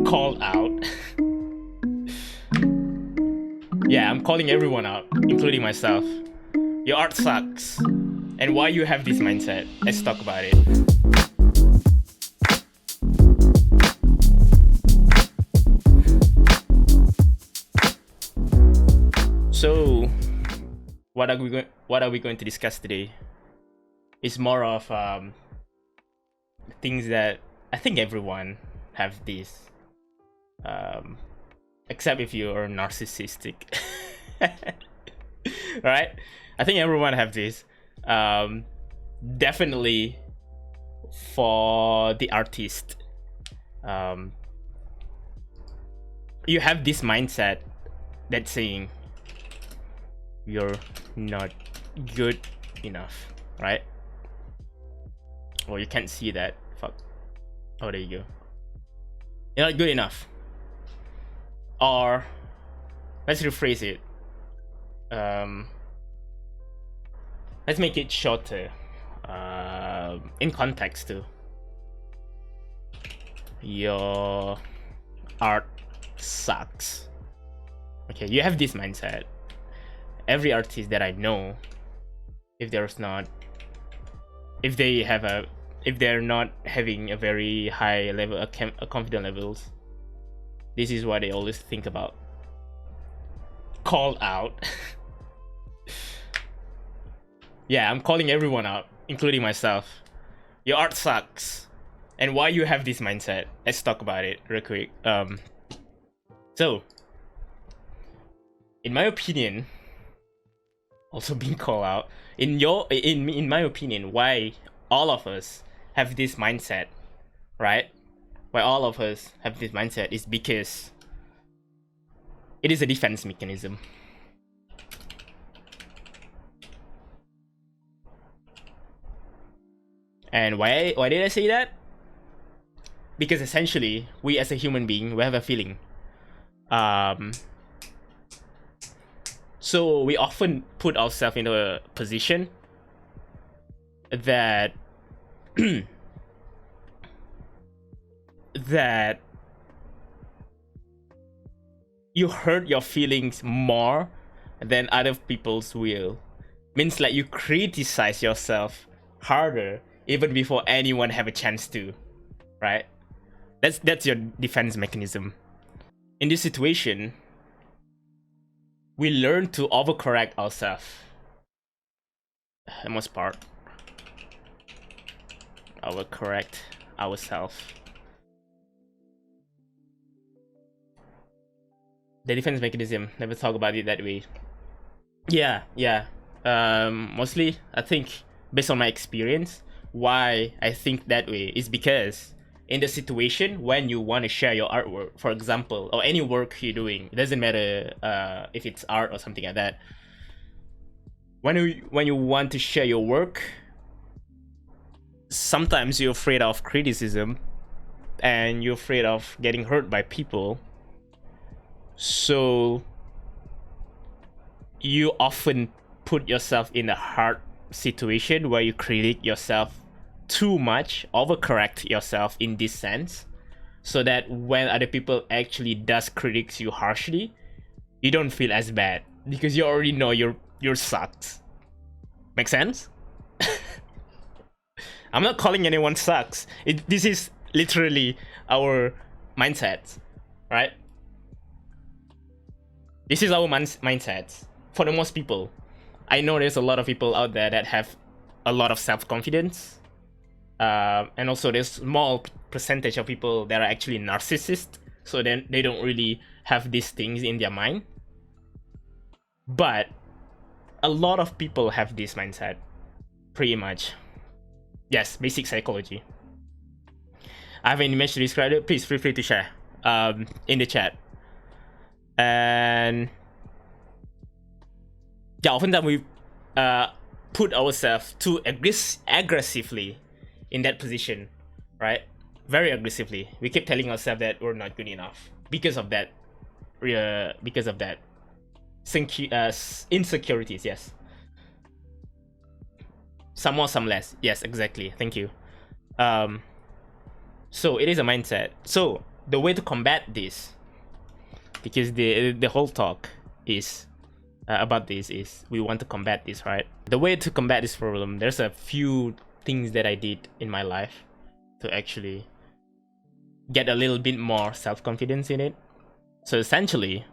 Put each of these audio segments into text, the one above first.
Called out. Yeah, I'm calling everyone out, including myself. Your art sucks. And why you have this mindset. Let's talk about it. So, what are we going to discuss today? It's more of things that I think everyone have this, except if you're narcissistic. Right? I think everyone have this. Definitely for the artist, you have this mindset that's saying you're not good enough, right? Well, you can't see that. Fuck. Oh, there you go. You're not good enough. Or let's rephrase it. Let's make it shorter. In context too. Your art sucks. Okay, you have this mindset. Every artist that I know, if they're not having a very high level, a confident levels, this is what they always think about. Called out. Yeah, I'm calling everyone out, including myself. Your art sucks. And why you have this mindset? Let's talk about it real quick. So, in my opinion, also being called out, in my opinion, why all of us have this mindset, right? Why all of us have this mindset is because it is a defense mechanism. And why did I say that? Because essentially, we as a human being, we have a feeling. So we often put ourselves into a position that that you hurt your feelings more than other people's will. Means like you criticize yourself harder even before anyone have a chance to, right? That's your defense mechanism. In this situation, we learn to overcorrect ourselves. The most part, overcorrect ourselves. The defense mechanism. Never talk about it that way. Yeah. Mostly, I think based on my experience, why I think that way is because in the situation when you want to share your artwork, for example, or any work you're doing, it doesn't matter if it's art or something like that. When you want to share your work, sometimes you're afraid of criticism and you're afraid of getting hurt by people. So you often put yourself in a hard situation where you critique yourself too much, overcorrect yourself in this sense, so that when other people actually does critiques you harshly, you don't feel as bad because you already know you're sucks. Make sense? I'm not calling anyone sucks. This is literally our mindset, right? This is our mindset for the most people. I know there's a lot of people out there that have a lot of self-confidence, and also there's small percentage of people that are actually narcissists, so then they don't really have these things in their mind. But a lot of people have this mindset, pretty much. Yes, basic psychology. I have an image to describe it. Please feel free to share in the chat. And yeah, oftentimes we put ourselves too aggressively in that position, right? Very aggressively. We keep telling ourselves that we're not good enough because of that. Insecurities. Yes. Some more, some less. Yes, exactly. Thank you. So it is a mindset. So the way to combat this, because the whole talk is about this is we want to combat this, right? The way to combat this problem, there's a few things that I did in my life to actually get a little bit more self-confidence in it. So essentially,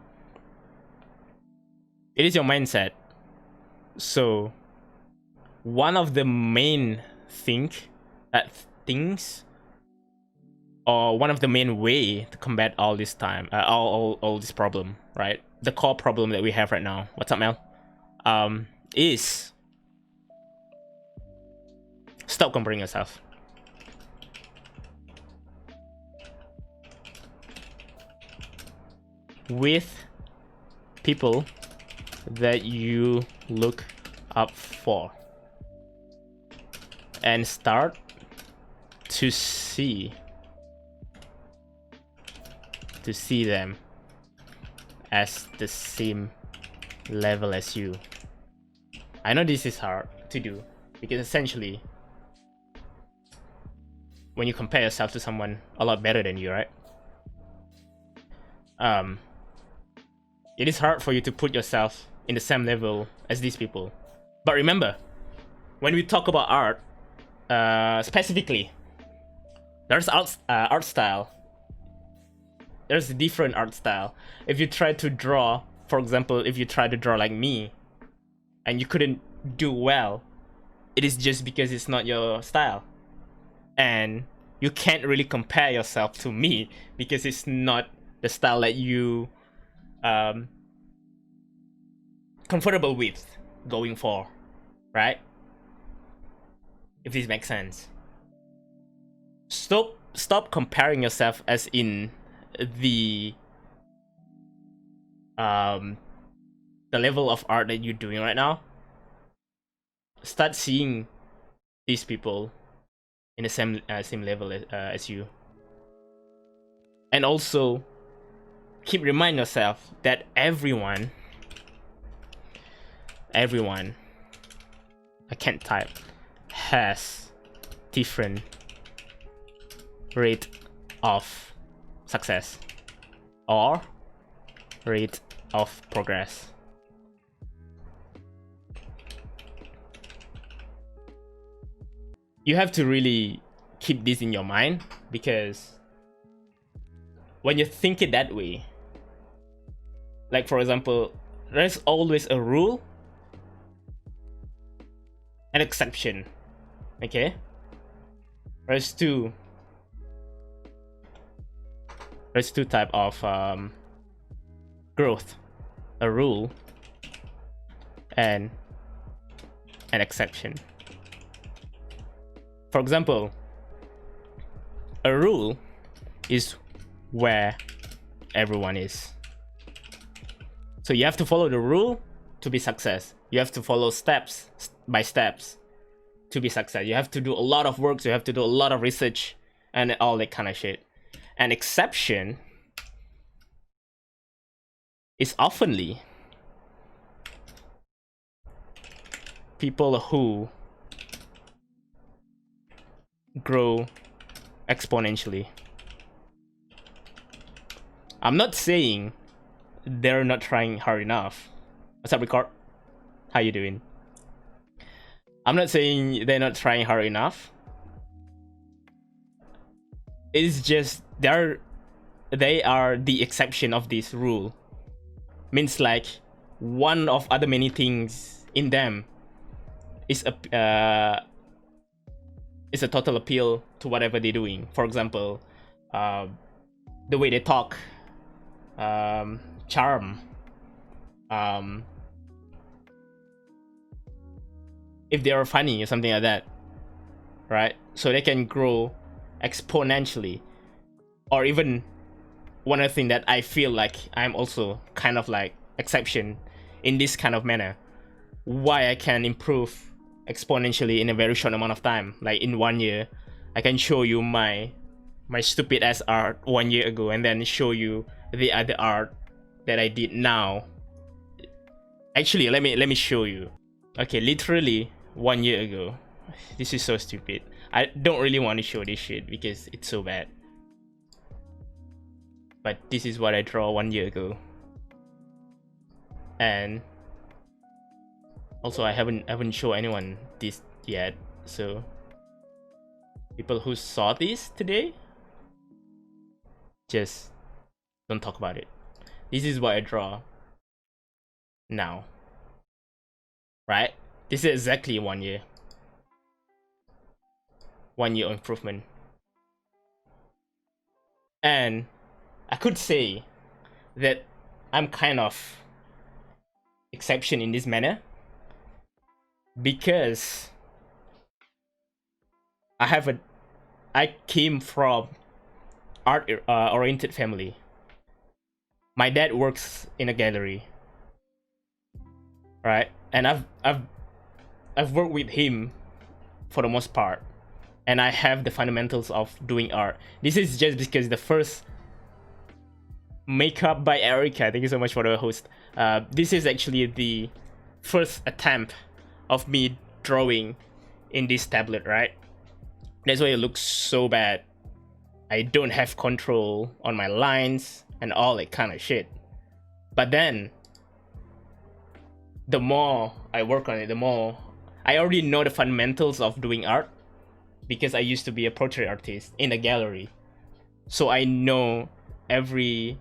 it is your mindset. So one of the main things, or one of the main way to combat all this time, all this problem, right? The core problem that we have right now. What's up, Mel? Is stop comparing yourself. With people that you look up for, and start to see them as the same level as you. I know this is hard to do because essentially when you compare yourself to someone a lot better than you, right? It is hard for you to put yourself in the same level as these people. But remember, when we talk about art, specifically, there's art style. There's a different art style. If you try to draw, for example, if you try to draw like me, and you couldn't do well, it is just because it's not your style. And you can't really compare yourself to me because it's not the style that you comfortable with going for, right? If this makes sense. Stop comparing yourself as in the level of art that you're doing right now. Start seeing these people in the same level as you, and also keep remind yourself that everyone, I can't type, has different rate of success or rate of progress. You have to really keep this in your mind, because when you think it that way, like for example, there's always a rule, an exception, okay? There's two type of growth: a rule and an exception. For example, a rule is where everyone is. So you have to follow the rule to be success. You have to follow steps by steps to be success. You have to do a lot of work. So you have to do a lot of research and all that kind of shit. An exception is oftenly people who grow exponentially. I'm not saying they're not trying hard enough. What's up, Ricord? How you doing? I'm not saying they're not trying hard enough. It's just they are the exception of this rule. Means like one of other many things in them is a total appeal to whatever they're doing. For example, the way they talk, charm, if they are funny or something like that, right? So they can grow exponentially. Or even one other thing that I feel like I'm also kind of like exception in this kind of manner, why I can improve exponentially in a very short amount of time. Like in 1 year, I can show you my stupid ass art 1 year ago, and then show you the other art that I did now. Actually, let me show you. Okay, literally 1 year ago. This is so stupid. I don't really want to show this shit because it's so bad. but this is what I draw 1 year ago. And also I haven't shown anyone this yet, so people who saw this today, just don't talk about it. This is what I draw now, right? This is exactly 1 year. 1 year improvement. And I could say that I'm kind of exception in this manner, because I came from art oriented family. My dad works in a gallery, right? And I've worked with him for the most part, and I have the fundamentals of doing art. This is just because the first makeup by Erica, thank you so much for the host. This is actually the first attempt of me drawing in this tablet, right? That's why it looks so bad. I don't have control on my lines and all that kind of shit. But then, the more I work on it, the more I already know the fundamentals of doing art, because I used to be a portrait artist in a gallery. So I know every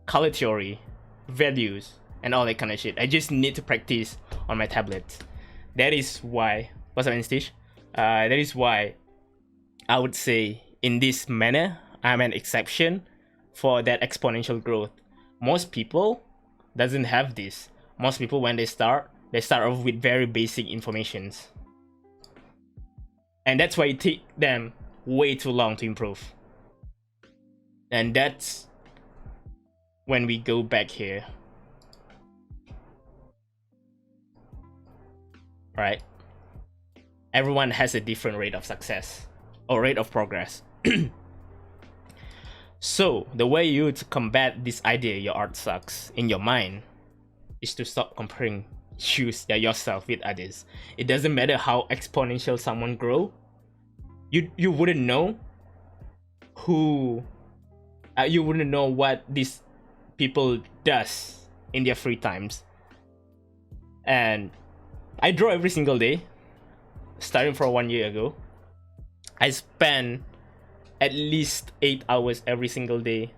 color theory, values, and all that kind of shit. I just need to practice on my tablet. That is why, what's up, Stitch? That is why I would say in this manner, I'm an exception for that exponential growth. Most people doesn't have this. Most people, when they start off with very basic informations. And that's why it takes them way too long to improve. And that's when we go back here. Right? Everyone has a different rate of success or rate of progress. So the way you to combat this idea your art sucks in your mind is to stop comparing yourself with others. It doesn't matter how exponential someone grow. You wouldn't know who you wouldn't know what these people does in their free times. And I draw every single day, starting from 1 year ago. I spend at least 8 hours every single day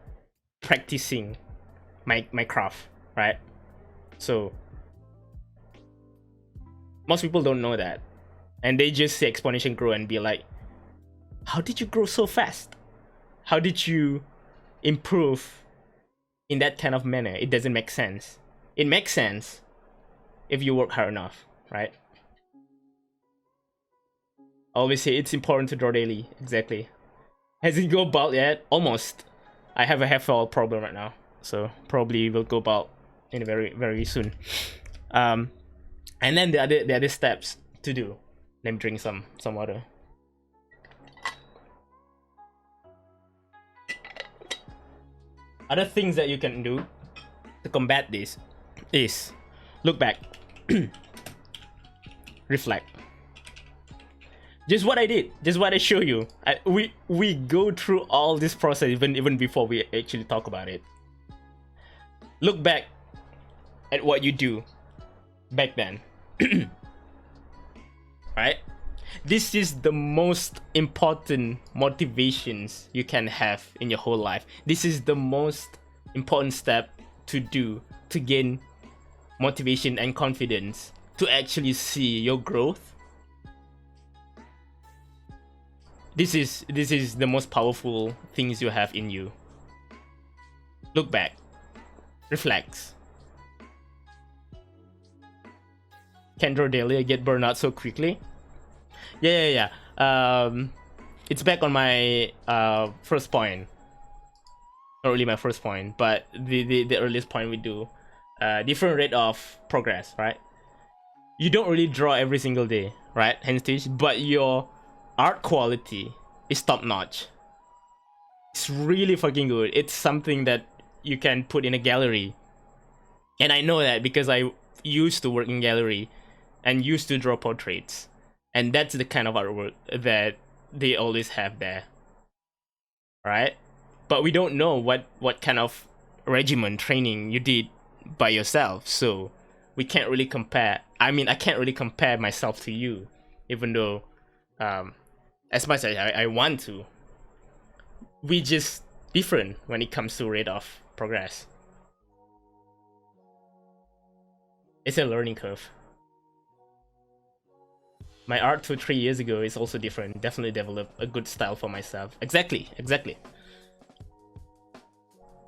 practicing my craft, right? So most people don't know that, and they just see exponential grow and be like, how did you grow so fast? How did you improve in that kind of manner? It doesn't make sense. It makes sense if you work hard enough, right? I always say it's important to draw daily. Exactly. Has it go bald yet? Almost. I have a hair fall problem right now, so probably will go bald in very soon. And then the other steps to do. Let me drink some water. Other things that you can do to combat this is look back, reflect. Just what I did, just what I show you. We go through all this process even before we actually talk about it. Look back at what you do back then. Right? This is the most important motivations you can have in your whole life. This is the most important step to do to gain motivation and confidence to actually see your growth. This is the most powerful things you have in you. Look back, reflect. Can draw daily, get burned out so quickly. Yeah. It's back on my first point. Not really my first point, but the earliest point we do. Different rate of progress, right? You don't really draw every single day, right, Henstich? But your art quality is top notch. It's really fucking good. It's something that you can put in a gallery. And I know that because I used to work in gallery and used to draw portraits. And that's the kind of artwork that they always have there. Right? but we don't know what kind of regimen training you did by yourself, so we can't really compare. I mean, I can't really compare myself to you, even though as much as I want to, we just different when it comes to rate of progress. It's a learning curve. My art 2-3 years ago is also different. Definitely developed a good style for myself. Exactly.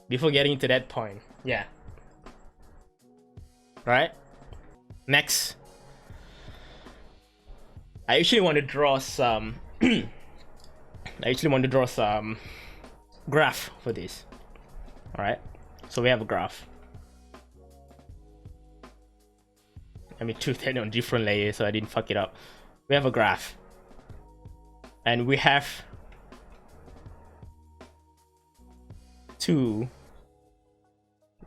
Before getting to that point, yeah. Right? Next. I actually want to draw some graph for this. Alright? So we have a graph. Let me choose that on different layers so I didn't fuck it up. We have a graph. And we have two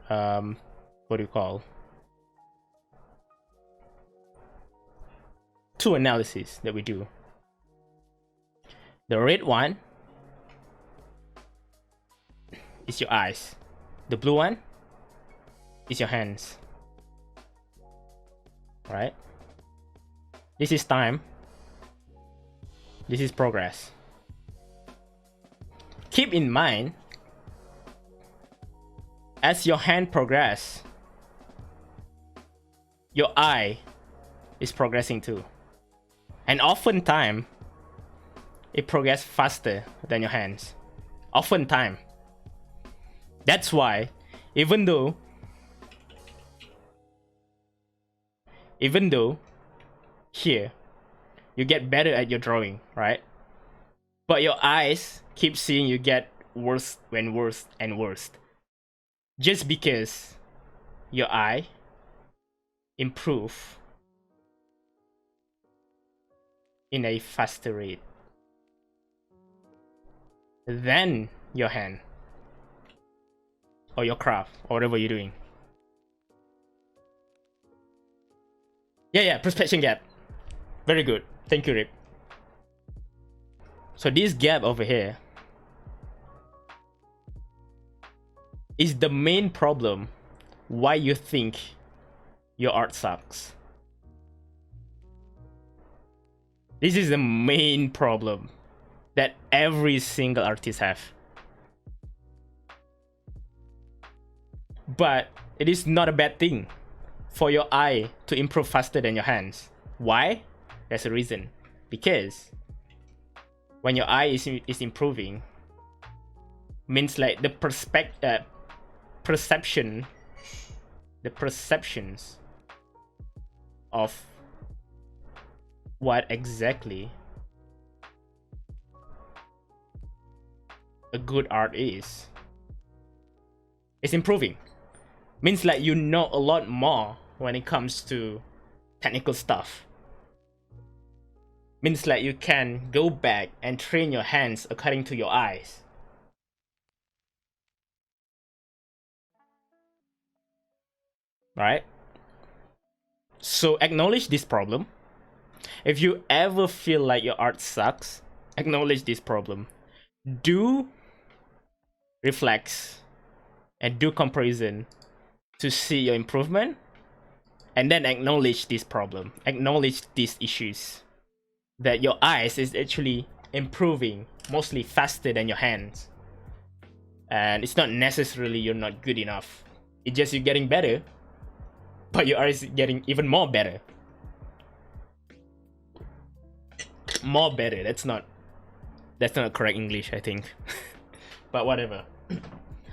what do you call? Two analyses that we do. The red one is your eyes. The blue one is your hands. Right? This is time. This is progress. Keep in mind, as your hand progress, your eye is progressing too. And oftentimes, it progresses faster than your hands. Oftentimes. That's why, even though here, you get better at your drawing, right? But your eyes keep seeing you get worse and worse and worse. Just because your eye improve in a faster rate than your hand or your craft or whatever you're doing. Yeah, perspection gap. Very good. Thank you, Rip. So this gap over here is the main problem why you think your art sucks. This is the main problem that every single artist have. But it is not a bad thing for your eye to improve faster than your hands. Why? There's a reason. Because when your eye is improving, means like the perceptions of what exactly a good art is improving. Means like you know a lot more when it comes to technical stuff. Means like you can go back and train your hands according to your eyes. Right? So acknowledge this problem. If you ever feel like your art sucks, acknowledge this problem. Do reflex and do comparison to see your improvement, and then acknowledge this problem, acknowledge these issues, that your eyes is actually improving mostly faster than your hands. And it's not necessarily you're not good enough, it's just you're getting better, but your eyes is getting even more better. More better, that's not correct English, I think. But whatever.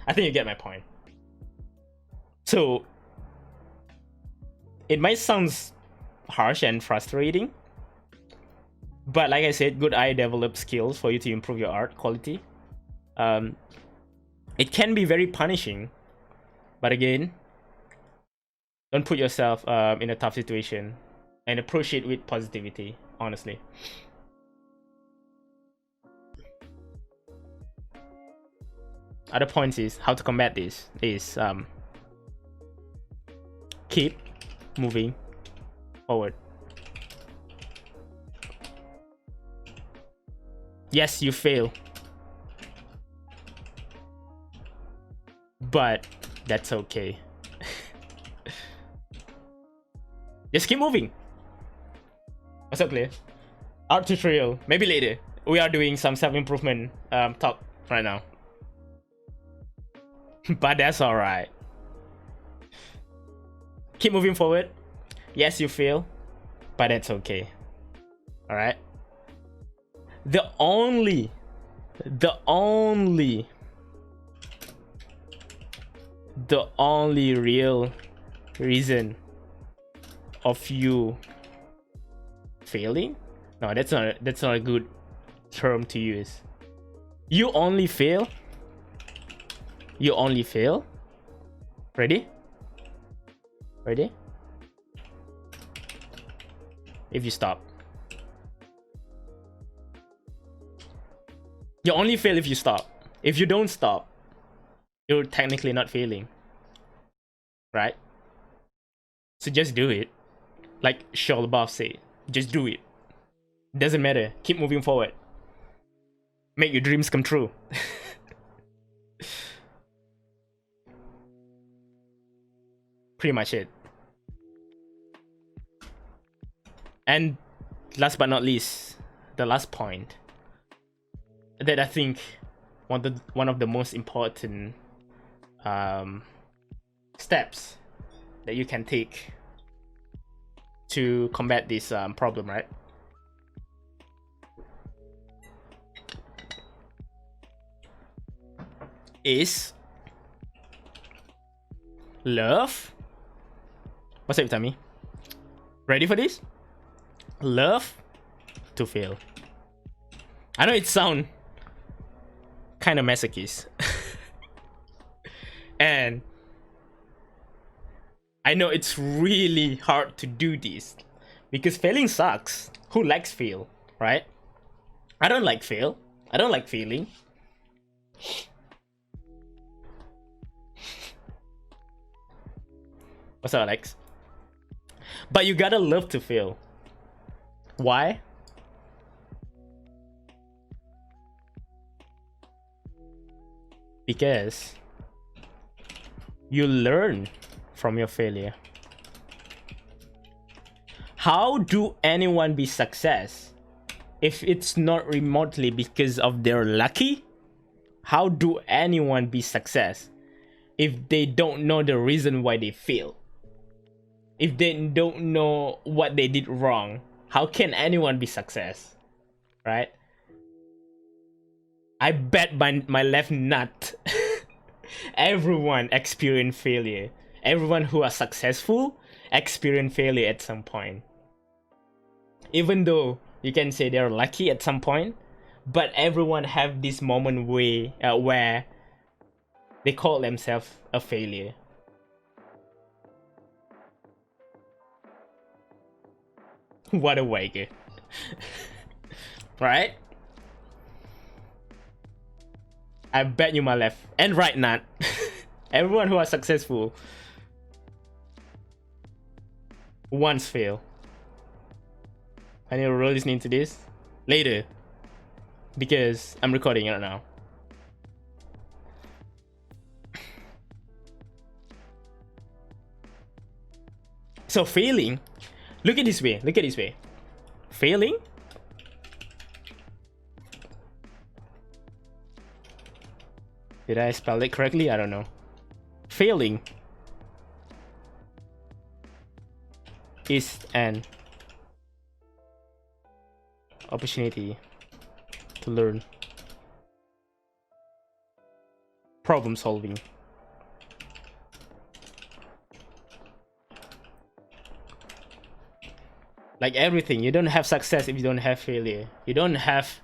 I think you get my point. So it might sound harsh and frustrating, but like I said, good eye develops skills for you to improve your art quality. It can be very punishing, but again, don't put yourself in a tough situation and approach it with positivity, honestly. Other points is how to combat this is keep moving forward. Yes, you fail. but that's okay. Just keep moving. What's up, Clay? Art tutorial, maybe later. We are doing some self-improvement talk right now. But that's alright. Keep moving forward. Yes, you fail, but that's okay. Alright? The only real reason of you failing? No, that's not a good term to use. You only fail. Ready? If you stop. You only fail if you stop. If you don't stop, you're technically not failing. Right? So just do it. Like Shia LaBeouf say, just do it. Doesn't matter. Keep moving forward. Make your dreams come true. Pretty much it. And last but not least, the last point that I think one of the most important steps that you can take to combat this problem, right? Is love. What's up, Tommy? Ready for this? Love to fail. I know it sounds kind of masochist. And I know it's really hard to do this because failing sucks. Who likes fail, right? I don't like fail. I don't like failing. What's up, Alex? But you gotta love to fail. Why? Because you learn from your failure. How do anyone be success if it's not remotely because of their lucky? How do anyone be success if they don't know the reason why they fail? If they don't know what they did wrong, how can anyone be success? Right? I bet my left nut. Everyone experience failure. Everyone who are successful experience failure at some point. Even though you can say they're lucky at some point, but everyone have this moment where they call themselves a failure. What a wager. Right? I bet you my left and right nut. Everyone who are successful once fail. I need to really listening to this later because I'm recording it right now. So failing, look at this way. Failing Did I spell it correctly? I don't know. Failing is an opportunity to learn. Problem solving. Like everything, you don't have success if you don't have failure. You don't have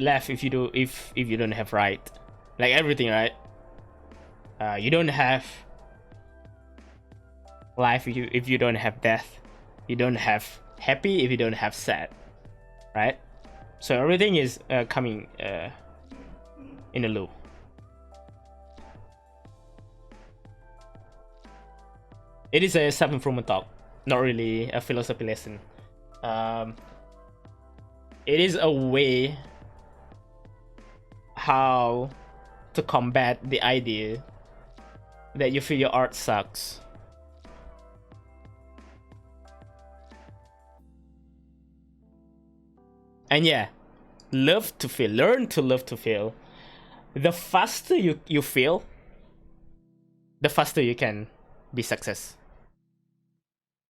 left if you don't have right. Like everything, right? You don't have life if you don't have death. You don't have happy if you don't have sad, right? So everything is coming in a loop. It is a self-improvement talk, not really a philosophy lesson. It is a way how to combat the idea that you feel your art sucks. And yeah, love to fail. Learn to love to fail. The faster you fail, the faster you can be success.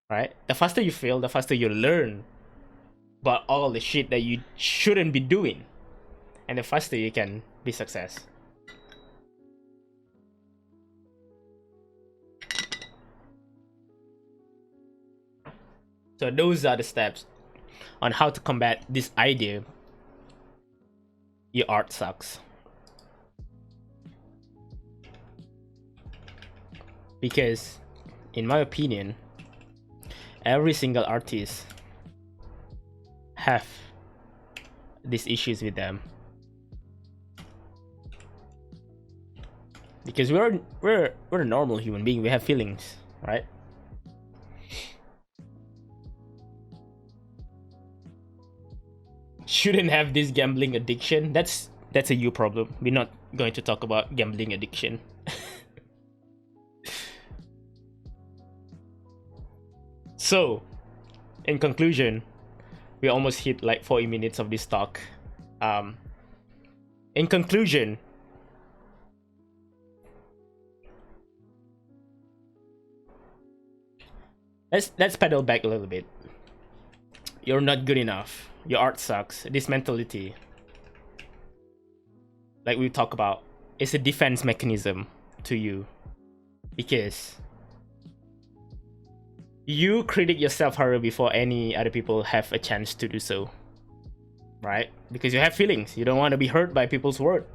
Right? The faster you fail, the faster you learn about all the shit that you shouldn't be doing. And the faster you can be success. So those are the steps on how to combat this idea your art sucks. Because in my opinion, every single artist have these issues with them. Because we're a normal human being, we have feelings, right? Shouldn't have this gambling addiction. That's a you problem. We're not going to talk about gambling addiction. So, in conclusion, we almost hit like 40 minutes of this talk. In conclusion, let's pedal back a little bit. You're not good enough. Your art sucks. This mentality, like we talk about, is a defense mechanism to you, because you critique yourself harder before any other people have a chance to do so, right? Because you have feelings. You don't want to be hurt by people's word.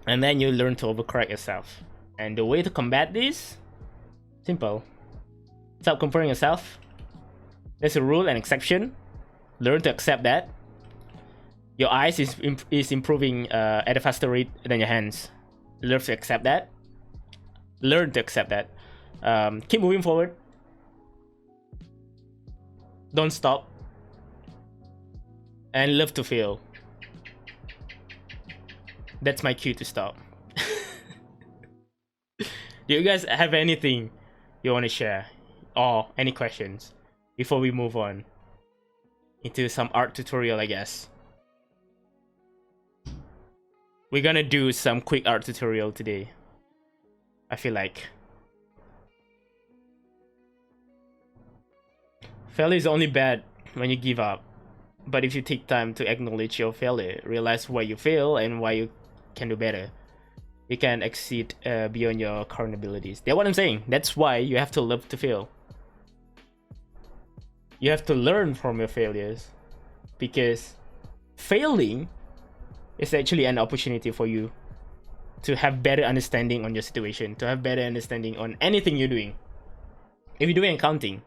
And then you learn to overcorrect yourself. And the way to combat this, simple. Stop comparing yourself. There's a rule and exception. Learn to accept that. Your eyes is improving at a faster rate than your hands. Learn to accept that. Learn to accept that. Keep moving forward. Don't stop. And love to fail. That's my cue to stop. Do you guys have anything you want to share? Or any questions before we move on into some art tutorial, I guess? We're gonna do some quick art tutorial today, I feel like. Failure is only bad when you give up. But if you take time to acknowledge your failure, realize why you fail and why you can do better, you can exceed beyond your current abilities. That's what I'm saying. That's why you have to love to fail. You have to learn from your failures, because failing is actually an opportunity for you to have better understanding on your situation, to have better understanding on anything you're doing. If you're doing accounting,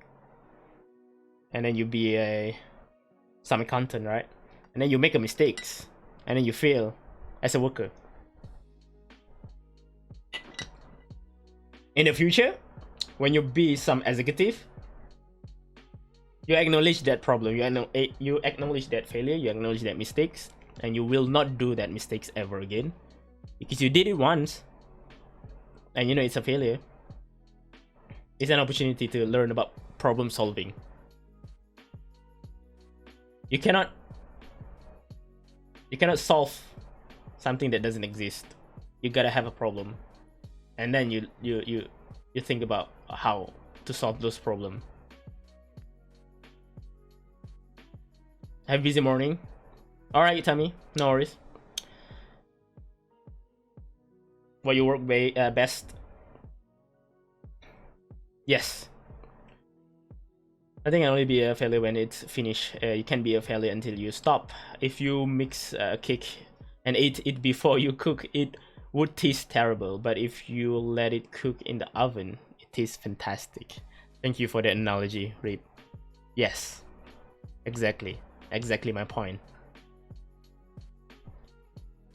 and then you be some accountant, right? And then you make a mistakes, and then you fail as a worker. In the future, when you be some executive, you acknowledge that problem, you acknowledge that failure, you acknowledge that mistakes, and you will not do that mistakes ever again, because you did it once, and you know it's a failure. It's an opportunity to learn about problem solving. You cannot solve something that doesn't exist. You gotta have a problem, and then you think about how to solve those problems. Have a busy morning. Alright, Tommy, no worries. What you work best? Yes. I think I'll only be a failure when it's finished. You can be a failure until you stop. If you mix a cake and eat it before you cook, it would taste terrible. But if you let it cook in the oven, it tastes fantastic. Thank you for the analogy, Reed. Yes, exactly my point.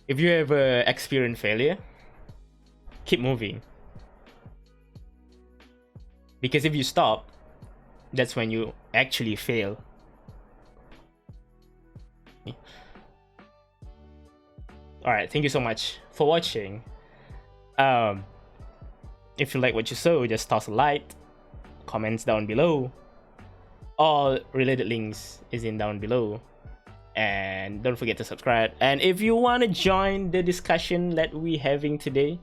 If you ever experience failure, keep moving. Because if you stop, that's when you actually fail. All right, thank you so much for watching. If you like what you saw, just toss a like, comments down below. All related links is in down below. And don't forget to subscribe. And if you want to join the discussion that we're having today,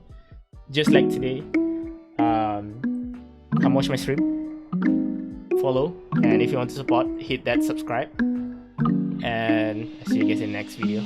just like today, come watch my stream, follow, and if you want to support, hit that subscribe. And I'll see you guys in the next video.